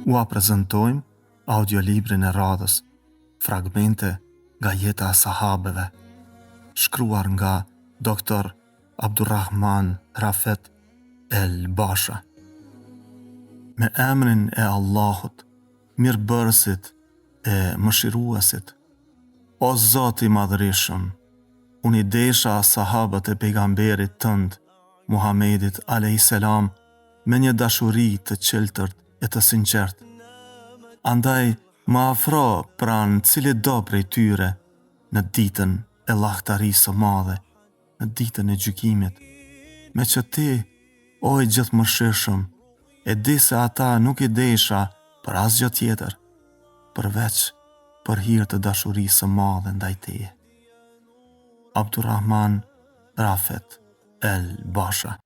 Ua prezentojmë audiolibrin e radhës, fragmente nga jeta e sahabeve, shkruar nga Dr. Abdurrahman Rafet El Basha. Me emrin e Allahut, mirëbërësit e mëshiruesit. O Zoti i Madhërisëm, unë i desha sahabët e pejgamberit tënd, Muhamedit a.s. me një dashuri të qeltërt e të sinqert. Andaj më afro pranë cili do prej tyre në ditën e llahtarisë së madhe, në ditën e gjykimit, me që ti, o i gjithëmëshirshëm, e di se ata nuk i desha për asgjë tjetër, përveç për hir të dashurisë së madhe ndaj teje. Abdurrahman Rafet El Basha.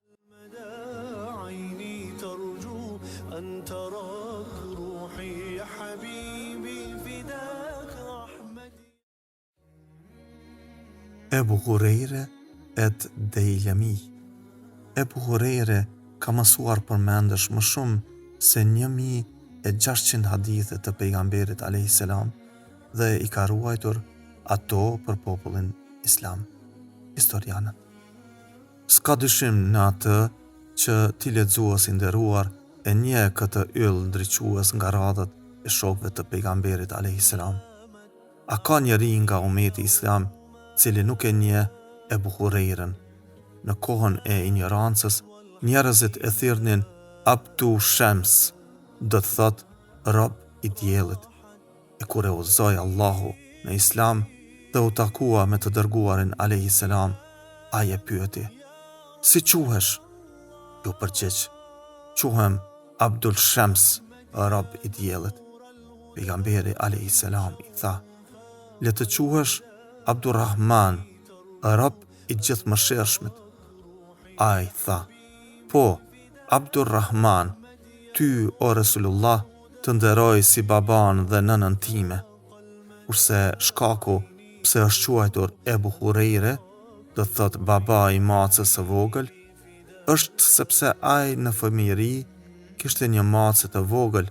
Ebu Hurejre et Deilami. Ebu Hurejre ka mësuar përmendesh më shumë se 1600 hadithe të pejgamberit a.s. dhe i ka ruajtur ato për popullin islam, historianët. S'ka dyshim në atë që ti lexuesi nderuar e nje këtë yll ndriques nga radhët e shokëve të pejgamberit a.s. A ka njeri nga umeti islam cili nuk e nje Ebu Hurejren? Në kohën e ignorancës, njerëzit e thirrnin Abdu Shams, do të thot rob i diellit. E kur e udhzoi Allahu në islam dhe u takua me të dërguarin a.s., ai e pyeti: "Si quhesh?" Ju përgjigj: "Quhem Abdul Shams, rob i diellit." Pejgamberi a.s. i tha: "Le të quhesh Abdurrahman, rob i gjithëmëshirshmit." Ai tha: "Po, Abdurrahman, ty o Resulullah të nderoj si baban dhe nënën time." Kurse shkaku pse është quajtur Ebu Hurejre, do thot baba i macës së vogël, është sepse ai në fëmijëri kishte një macë të vogël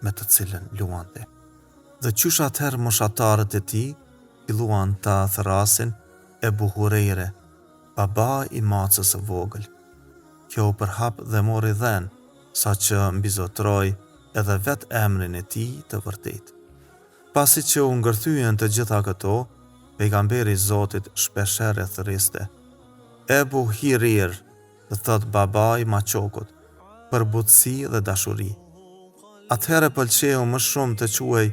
me të cilën luante. Dhe qysh atëherë moshatarët e tij filluan ta thrasin Ebu Hurejre, baba i macës së vogël. Kjo u përhap dhe mori dhen, sa që mbizotroi edhe vet emrin e tij të vërtet. Pasi që u ngërthyen të gjitha këto, pejgamberi i Zotit shpeshherë e thëriste: "Ebu Hirir", do thot baba i maqokut, për butësi dhe dashuri. Atëherë pëlqeu më shumë të quhej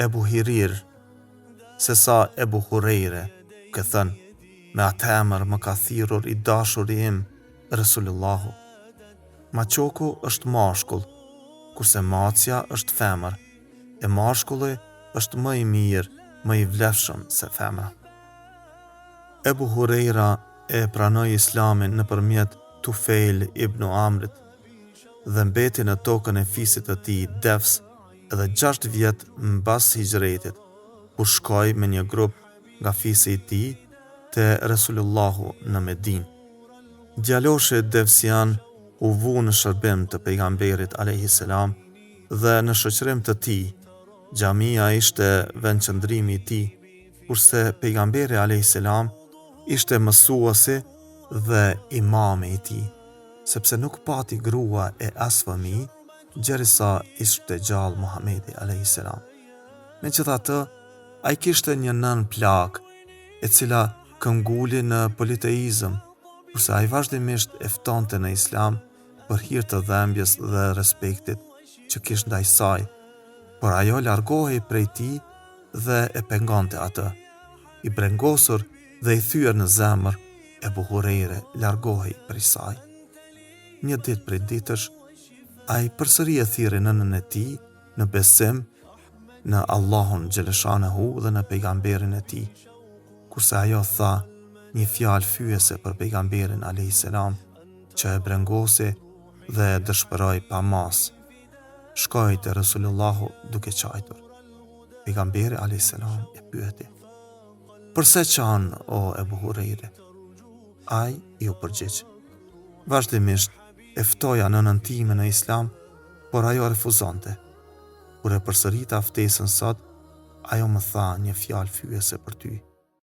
Ebu Hirir se sa Ebu Hurejre, ke thënë: "Me atë emër më ka thirrur i dashuri im, Resulullahu." Maqoku është mashkull, kurse macja është femër, e mashkulli është më i mirë, më i vlefshëm se femra. Ebu Hurejra e pranoi islamin nëpërmjet Tufejl ibn Amrit dhe mbeti në tokën e fisit të tij Devs edhe 6 vjet mbas hijretit, kur shkoi me një grup nga fisi i tij te Resulullahu në Medinë. Djaloshi devsian u vu në shërbim të pejgamberit a.s. dhe në shoqërim të tij. Xhamia ishte vendqëndrimi i tij, kurse pejgamberi a.s. ishte mësuesi dhe imami i tij, sepse nuk pati grua e as fëmijë, gjerisa ishte gjallë Muhamedi a.s. Megjithatë, ai kishte një nën plak, e cila këmbguli në politeizëm, kurse ai vazhdimisht e ftonte në islam për hir të dhembjes dhe respektit që kishte ndaj saj, por ajo largohej prej tij dhe e pengonte atë. I brengosur dhe i thyer në zemër, Ebu Hurejre largohej prej saj. Një ditë prej ditësh, ai përsëri e thirrri nënën e tij në besim në Allahun xhaleshanehu dhe në pejgamberin e tij, kurse ajo tha një fjalë fyese për pejgamberin a.s. që e brengosi dhe e dëshpëroi pa mas. Shkoi te Resulullahu duke qajtur. Pejgamberi a.s. e pyeti: "Përse qan, o Ebu Hurejre?" Ai ju përgjigj: "Vazhdimisht e ftoja nënën time në islam, por ajo refuzonte. Kur e përsërita ftesën sot, ajo më tha një fjalë fyese për ty,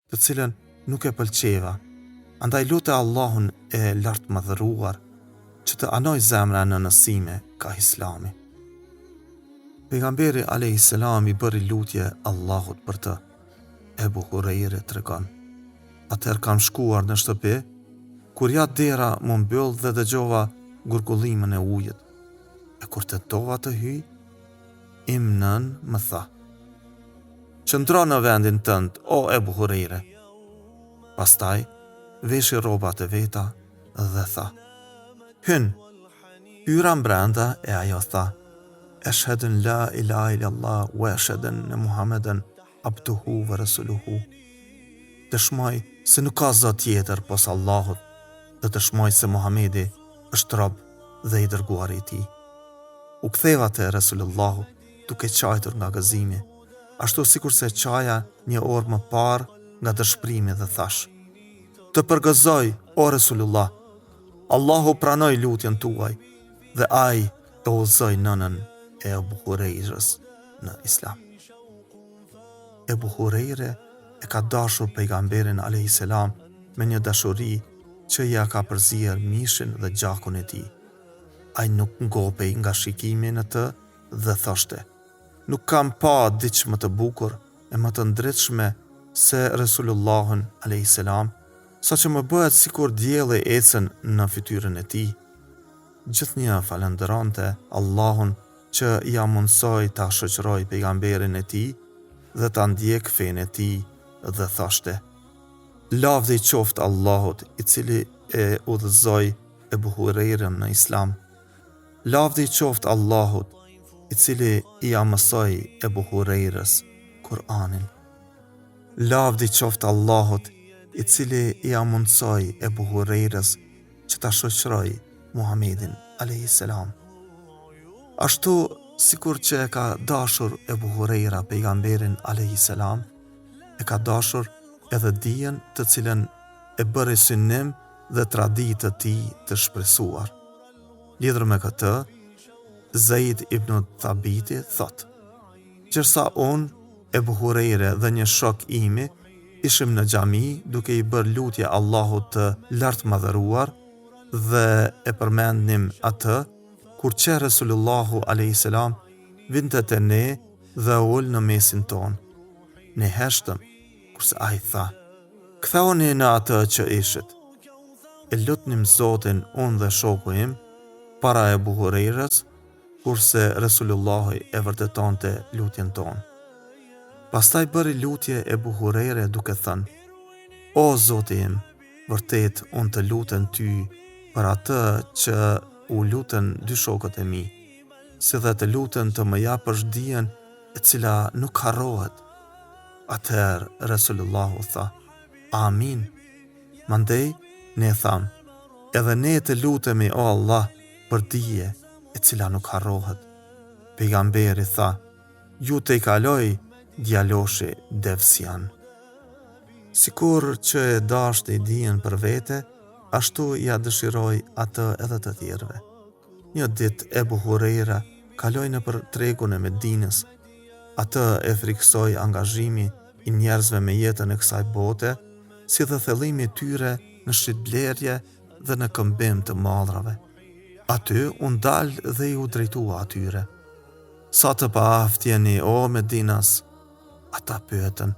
të cilën nuk e pëlqeva. Andaj lute Allahun e lartë madhëruar që të anoj zemra në nësime ka Islami. Pejgamberi a.s. i bëri lutje Allahut për të. Ebu Hurejre tregon: atëherë kam shkuar në shtëpi, kur ja dera më mbyll dhe dëgjova gurgullimin e ujit. E kur tentova të hyj, im nën më tha: qëndro në vendin tënd, o Ebu Hurejre. Pastaj veshi rrobat e veta dhe tha: hyn. Hyra brenda e ajo tha: Ashhadu an la ilaha illallah wa ashhadu anna Muhammeden abduhu wa rasuluhu. Dëshmoj se nuk ka zot tjetër pos Allahut, dhe dëshmoj se Muhamedi është rob dhe i dërguari i tij. U ktheva te Resulullahu duke qajtur nga gëzimi, ashtu sikur se qaja një orë më parë nga dëshpërimi dhe thash: të përgëzoj, o Resulullah, Allahu pranoi lutjen tuaj dhe ai e udhëzoi nënën e Ebu Hurejrës në Islam. Ebu Hurejre e ka dashur pejgamberin a.s. me një dashuri që ja ka përzier mishin dhe gjakun e tij. Ai nuk ngopej nga shikimi në të dhe thoshte: nuk kam pa diç më të bukur e më të ndritshme se Resulullahun a.s. sa që më bëhet sikur dielli ecën në fytyrën e tij. Gjithnjë falënderonte Allahun që ja mundsoi ta shoqëroj pejgamberin e tij dhe ta ndjek fenë e tij dhe thoshte: lavdi qoftë Allahut i cili e udhëzoi Ebu Hurejrën në Islam. Lavdi qoftë Allahut i cili i mësoi Ebu Hurejrës Kur'anin. Lavdi qoftë Allahut i cili i mundsoi Ebu Hurejrës që ta shoqëroj Muhamedin a.s. Ashtu sikur që e ka dashur Ebu Hurejra pejgamberin a.s., e ka dashur edhe dijen të cilën e bëri synim dhe traditë të tij të shpresuar. Lidhur me këtë, Zaid ibn Thabiti thot: qërsa unë, Ebu Hurejre dhe një shok imi ishim në xhami duke i bërë lutje Allahut të lartë madhëruar dhe e përmendnim atë, kur që Resulullahu a.s. vinte te ne dhe ul në mesin ton. Ne heshtëm, kurse ai tha: ktheuni në atë që ishit. E lutnim Zotin unë dhe shoku im para Ebu Hurejrës, kurse Resulullahu e vërtetonte lutjen ton. Pastaj bëri lutje Ebu Hurejre duke thënë: o Zoti im, vërtet unë të lutem ty për atë që u lutën dy shokët e mi, si dhe të lutem të më japësh dijen e cila nuk harrohet. Atëherë Resulullahu tha: amin. Mandej ne tham: edhe ne të lutemi o Allah për dije e cila nuk harrohet. Pejgamberi tha: ju të i kaloj djaloshi devsian. Sikur që e dashte i dijen për vete, ashtu ja dëshiroj atë edhe të tjerëve. Një ditë Ebu Hurejra kaloi nëpër tregun e Medinës. Atë e friksoi angazhimi i njerëzve me jetën e kësaj bote, si dhe thellimi i tyre në shitblerje dhe në këmbim të mallrave. Aty u dal dhe i u drejtua atyre: sa të paaft jeni o Medinas? Ata pyetën: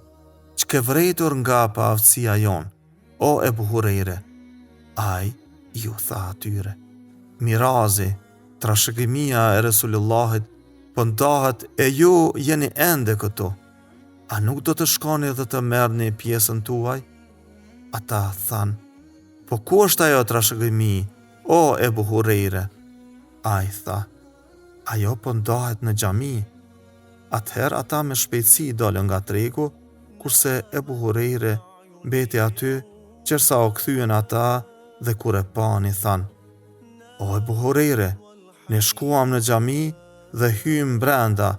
ç'ke vrejtur nga paaftësia jon, o Ebu Hurejre? Ai ju tha atyre: mirazi, trashëgimia e Resulullahit po ndahet e ju jeni ende këtu. A nuk do të shkoni dhe të merrni pjesën tuaj? Ata thanë: po ku është ajo trashëgimi, o Ebu Hurejre? Ai tha: ajo po ndahet në xhami. Atëherë ata me shpejtësi dolën nga tregu, kurse Ebu Hurejre mbeti aty, qërsa o kthyen ata dhe kur e pani thanë: o Ebu Hurejre, ne shkuam në xhami dhe hymë brenda,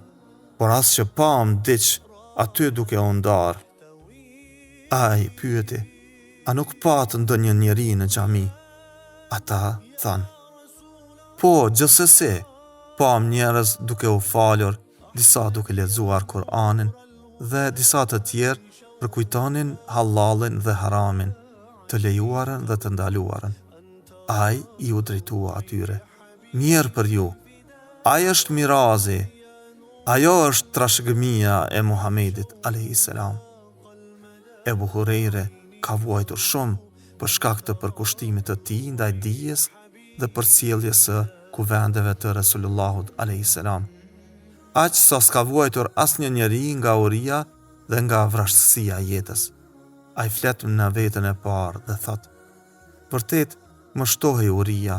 por as që pam diç aty duke u ndarë. Ai pyeti: a nuk patë ndonjë njeri në xhami? Ata thanë: po, gjithsesi, pam njerëz duke u falur disa duke lexuar Kur'anin dhe disa të tjerë përkujtonin halalin dhe haramin, të lejuarën dhe të ndaluarën. Ai i u drejtua atyre: "Mirë për ju, ai është mirazi, ajo është trashëgimia e Muhamedit a.s. Ebu Hurejre ka vuajtur shumë për shkak të përkushtimit të tij ndaj dijes dhe përcjelljes së kuvendeve të Resulullahut a.s. Aq sa s'ka vuajtur asnjë njeri nga uria dhe nga vrasësia e jetës. Ai flet në veten e parë dhe thot: "Vërtet më shtohej uria,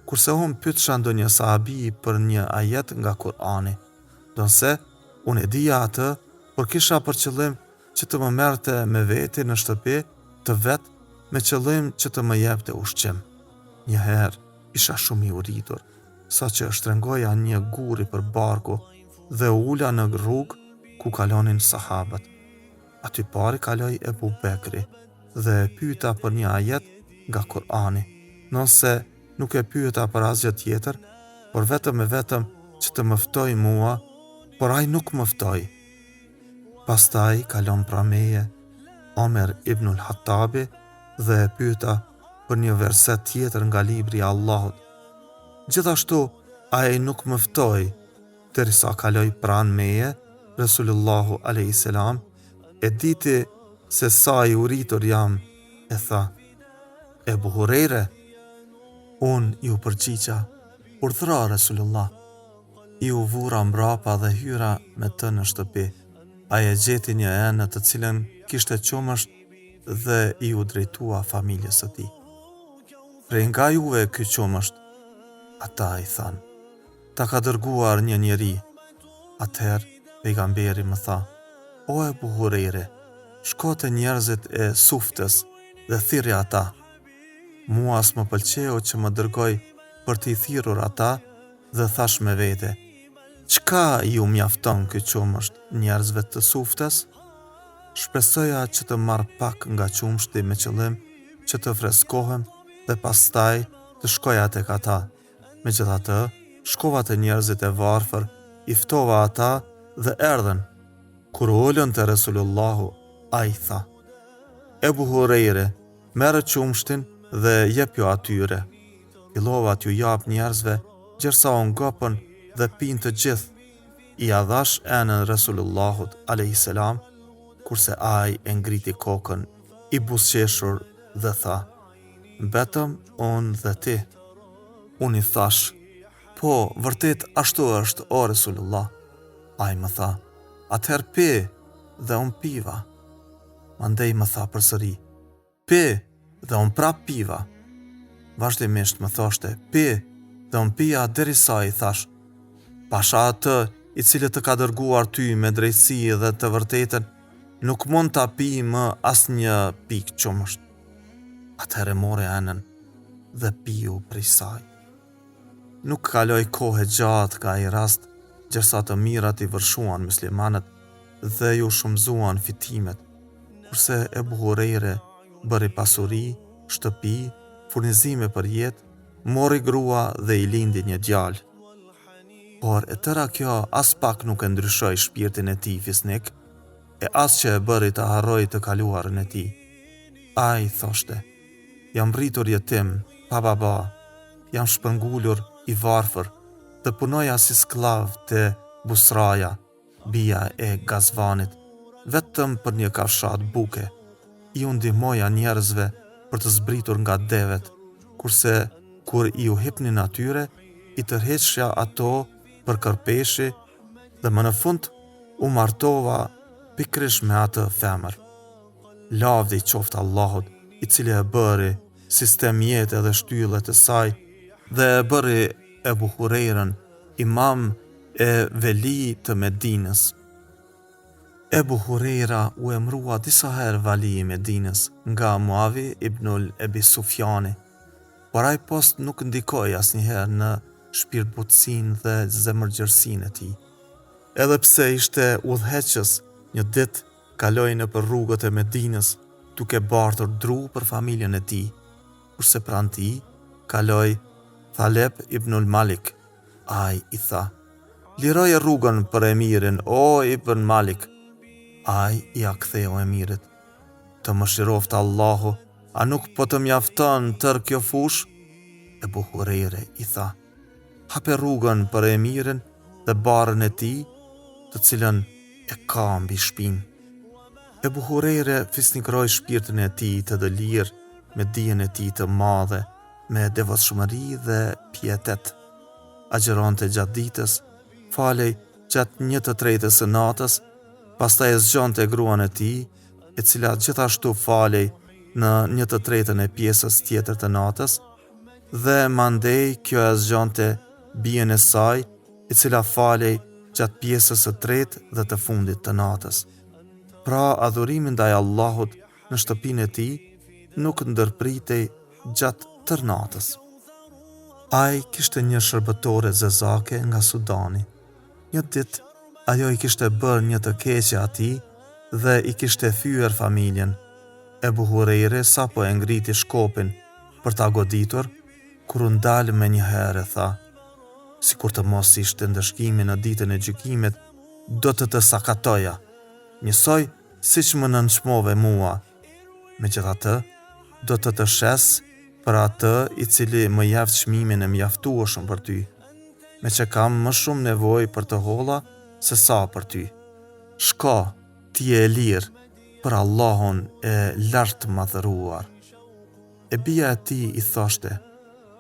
kurse unë pyetsha ndonjë sahabi për një ajet nga Kur'ani, donse unë e dija atë, por kisha për qëllim që të më merrte me vete në shtëpi të vet me qëllim që të më jepte ushqim. Njëherë isha shumë i uritur, sa që shtrengoja një guri për barku dhe ula në rrugë ku kalonin sahabët. Aty pari kaloi Ebu Bekri dhe e pyeta për një ajet nga Kur'ani, nëse nuk e pyeta për asgjë tjetër, por vetëm që të më ftoi mua, por ai nuk më ftoi. Pastaj kalon pra meje Omer ibnul Hattabi dhe e pyeta për një verset tjetër nga libri i Allahut. Gjithashtu ai nuk më ftoi, derisa kaloi pranë meje Resulullahu a.s. e diti se sa i uritur jam, e tha: "Ebu Hurejre." Unë ju përgjigja: "Urdhëro Resulullah." I u vura mbrapa dhe hyra me të në shtëpi. Ai e gjeti një enë të cilën kishte qumësht dhe i u drejtua familjes së tij. "Prej nga juve ky qumësht?" Ata i thanë: "Ta ka dërguar një njeri." Atëherë pejgamberi më tha: "O Ebu Hurejre, shko te njerëzit e Suftës dhe thirrje ata." Mua s'më pëlqeu që më dërgoj për t'i thirrur ata dhe thash me vete: "Çka ju mjafton ky qumësht njerëzve të Suftës?" Shpresoja që të marr pak nga qumshti me qëllim që të freskohem dhe pastaj të shkoja tek ata. Megjithatë, shkova te njerëzit e varfër, i ftova ata dhe erdhën. Kur ulën te Resulullahu, ai tha: "Ebu Hurejre, merë qumshtin dhe jepjo atyre." Fillova t'ju jap njerëzve, gjersa u ngopën dhe pinë të gjithë. I adhash enën Resulullahut a.s. kurse ai e ngriti kokën i buzëqeshur dhe tha: "Betëm unë dhe ti." Unë i thash: "Po, vërtet ashtu është, o Resulullah." Ai më tha: "Atëherë pi." Dhe unë piva. Mandej më tha përsëri: "Pi." Dhe unë prap piva. Vazhdimisht më thoshte: "Pi." Dhe unë pija derisa i thash: "Pasha atë i cili të ka dërguar ty me drejtësi dhe të vërtetën, nuk mund ta pi më asnjë pikë qumësht." Atëherë mori enën dhe piu prej saj. Nuk kaloi kohë gjatë ka ai rast, gjersa të mirat i vërshuan muslimanët dhe ju shumëzuan fitimet, kurse Ebu Hurejre bëri pasuri, shtëpi, furnizime për jetë, mori grua dhe i lindi një djalë. Por e tëra kjo as pak nuk e ndryshoi shpirtin e tij fisnik, e as që e bëri të harroj të kaluarën e tij. Ai thoshte: "Jam rritur jetim, pa baba, jam shpërngulur i varfër dhe punoja si sklav te Busraja, bia e Gazvanit, vetëm për një kafshat buke. I u ndihmoja njerëzve për të zbritur nga devet, kurse kur i u hipnin atyre, i tërheqja ato për kërpeshi dhe më në fund u martova pikrish me atë femër. Lavdi qoftë Allahut, i cili e bëri sistem jete dhe shtyllet e saj dhe e bëri Ebu Hurejren imam e veli të Medinës." Ebu Hurejra u emrua disa herë vali i Medinës nga Muavi ibnul Ebi Sufjani, por ai post nuk ndikoi asnjëherë në shpirtbutësinë dhe zemërgjërsinë e tij. Edhe pse ishte udhëheqës, një ditë kaloi nëpër rrugët e Medinës duke bartur dru për familjen e tij, kurse pranë tij kaloi Thaleb ibnul Malik. Ai i tha: liroje rrugën për emirin, o Ibn Malik. Ai ja ktheu emirit: të mëshiroft Allahu, a nuk po të mjafton tër kjo fush? Ebu Hurejre i tha: hape rrugën për emirin dhe barën e tij, të cilën e ka mbi shpinë. Ebu Hurejre fisnikroi shpirtin e tij të dëlir me dijen e tij të madhe, me devotshmëri dhe pietet. Agjeronte gjatë ditës, falej gjatë 1/3 së natës, pastaj e zgjonte gruan e tij, e cila gjithashtu falej në 1/3 e pjesës tjetër të natës, dhe mandej kjo e zgjonte bien e saj, e cila falej gjatë pjesës së tretë dhe të fundit të natës. Pra, adhurimi ndaj Allahut në shtëpinë e tij nuk ndërpritej gjatë tër natës. Ai kishte një shërbëtore zezake nga Sudani. Një ditë, ajo i kishte bërë një të keqe atij dhe i kishte thyer familjen. Ebu Hurejre sapo e ngriti shkopin për ta goditur, kur u ndal me një herë tha: sikur të mos ishte ndëshkimi në ditën e gjykimit, do të sakatoja, njësoj siç më nënçmove mua. Megjithatë, do të shes për atë i cili më jep çmimin e mjaftueshëm për ty, me që kam më shumë nevojë për të holla se sa për ty. Shko, ti je e lirë për Allahun e lartë madhëruar. E bia e tij i thoshte: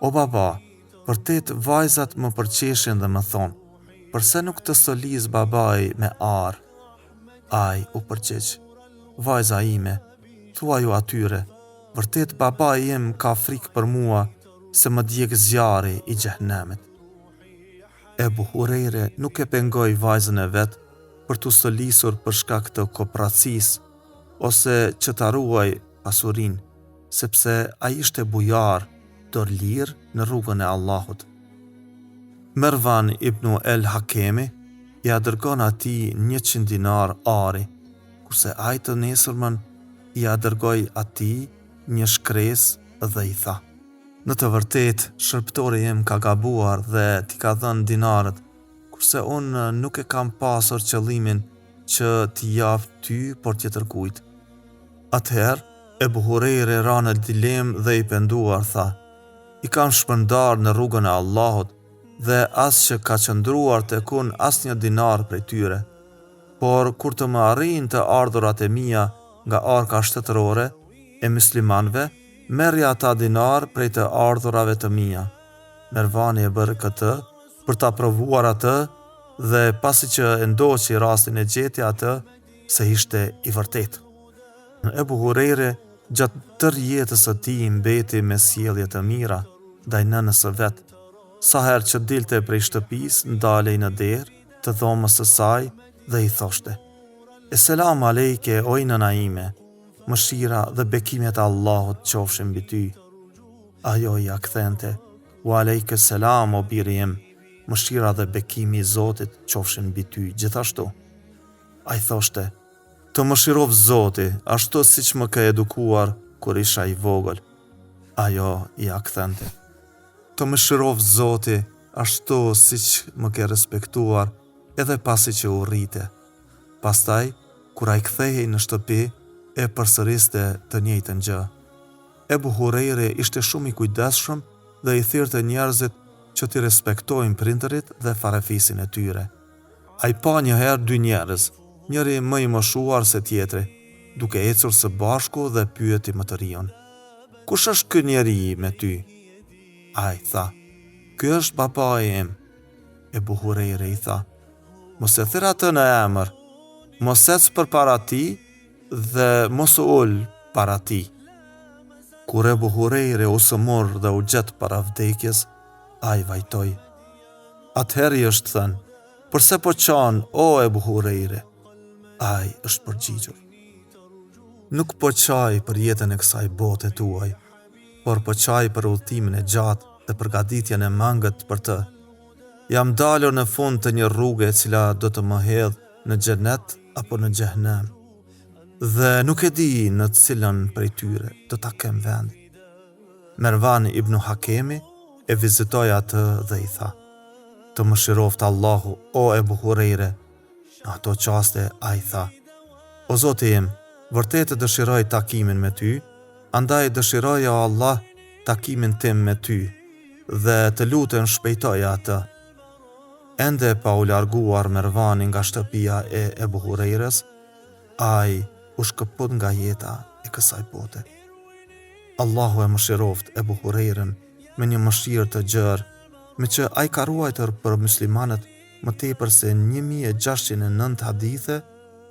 o baba, vërtet vajzat më përqeshin dhe më thonë: përse nuk të solis babai me arë? Ai u përgjigj: vajza ime, thua ju atyre, vërtet babai im ka frikë për mua se më djeg zjarri i xhehenemit. Ebu Hurejre nuk e pengoi vajzën e vet për t'u solisur për shkak të kooperacisë ose që ta ruaj pasurinë, sepse ai ishte bujar, dorëlir në rrugën e Allahut. Mervan ibn el Hakemi ja dërgon atij 100 dinar ari, kurse ai të nesërmën ja dërgoi atij një shkresë dhe i tha: në të vërtet, shërbëtori im ka gabuar dhe t'i ka dhënë dinarët, kurse unë nuk e kam pasur qëllimin që t'i jap ty, por tjetër kujt. Atëherë, Ebu Hurejre ra në dilemë dhe i penduar tha: i kam shpërndar në rrugën e Allahut dhe as që ka qëndruar tek unë asnjë dinar prej tyre. Por kur të më arrijnë të ardhurat e mia nga arka shtetërore e muslimanëve, merrja ata dinar prej të ardhurave të mia. Mervani e bërë këtë për ta provuar atë, dhe pasi që e ndoqi rastin e gjeti atë se ishte i vërtetë. Ebu Hurejre gjatë tërë jetës së tij mbeti me sjellje të mira ndaj nënës së vet. Sa herë që dilte prej shtëpisë, ndalej në derë të dhomës së saj dhe i thoshte: "Selam alejke, o nëna ime, mëshira dhe bekimet e Allahut qofshin mbi ty." Ajo ja kthente: "Wa alejke selam, o biri im, mëshira dhe bekimi i Zotit qofshin mbi ty gjithashtu." Ai thoshte: "Të mëshirov Zoti, ashtu siç më ka edukuar kur isha i vogël." Ajo ja kthente: "Të mëshirov Zoti, ashtu siç më ke respektuar edhe pasi që u rrite." Pastaj, kur ai kthehej në shtëpi, e përsëriste të njëjtën gjë. Ebu Hurejre ishte shumë i kujdesshëm dhe i thirrte njerëzit që t'i respektojnë prindërit dhe farefisin e tyre. Ai pa një herë dy njerëz, njëri më i moshuar se tjetri, duke ecur së bashku dhe pyeti më të riun: "Kush është ky njeri me ty?" Ai tha: "Ky është babai im." Ebu Hurejre i tha: "Mos e thirr atë në emër, mos ec përpara tij dhe mos u ul para tij." Kur Ebu Hurejre u sëmur dhe u gjet para vdekjes, ai vajtoi. Atëherë i është thënë: "Përse po qan, o Ebu Hurejre?" Ai është përgjigjur: "Nuk po qaj për jetën e kësaj bote tuaj, por po qaj për udhëtimin e gjatë dhe përgatitjen e mangët për të. Jam dalur në fund të një rruge e cila do të më hedhë në xhenet apo në xhehenem, dhe nuk e di në cilën prej tyre do ta kem vend." Mervan ibn Hakemi e vizitoi atë dhe i tha: Të mëshiroft Allahu, o Ebu Hurejre. Në ato qaste a I tha: O Zoti im, vërtet dëshiroj takimin me ty, andaj dëshiroj o Allah takimin tim me ty, dhe të lutem shpejtoja atë. Ende pa u larguar Mervani nga shtëpia e Ebu Hurejres, ai u shkëput nga jeta e kësaj bote. Allahu e mëshiroft Ebu Hurejren me një mëshirë të gjerë, me që ai ka ruajtur për muslimanët më tepër se 1609 hadithe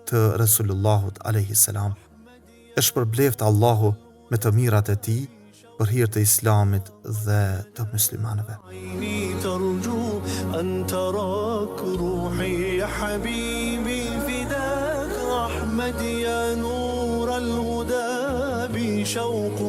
të Resulullahut a.s. E shpërbleft Allahu me të mirat e tij për hir të Islamit dhe të muslimanëve. أن تراك روحي يا حبيبي فداك أحمد يا نور الهدى بشوق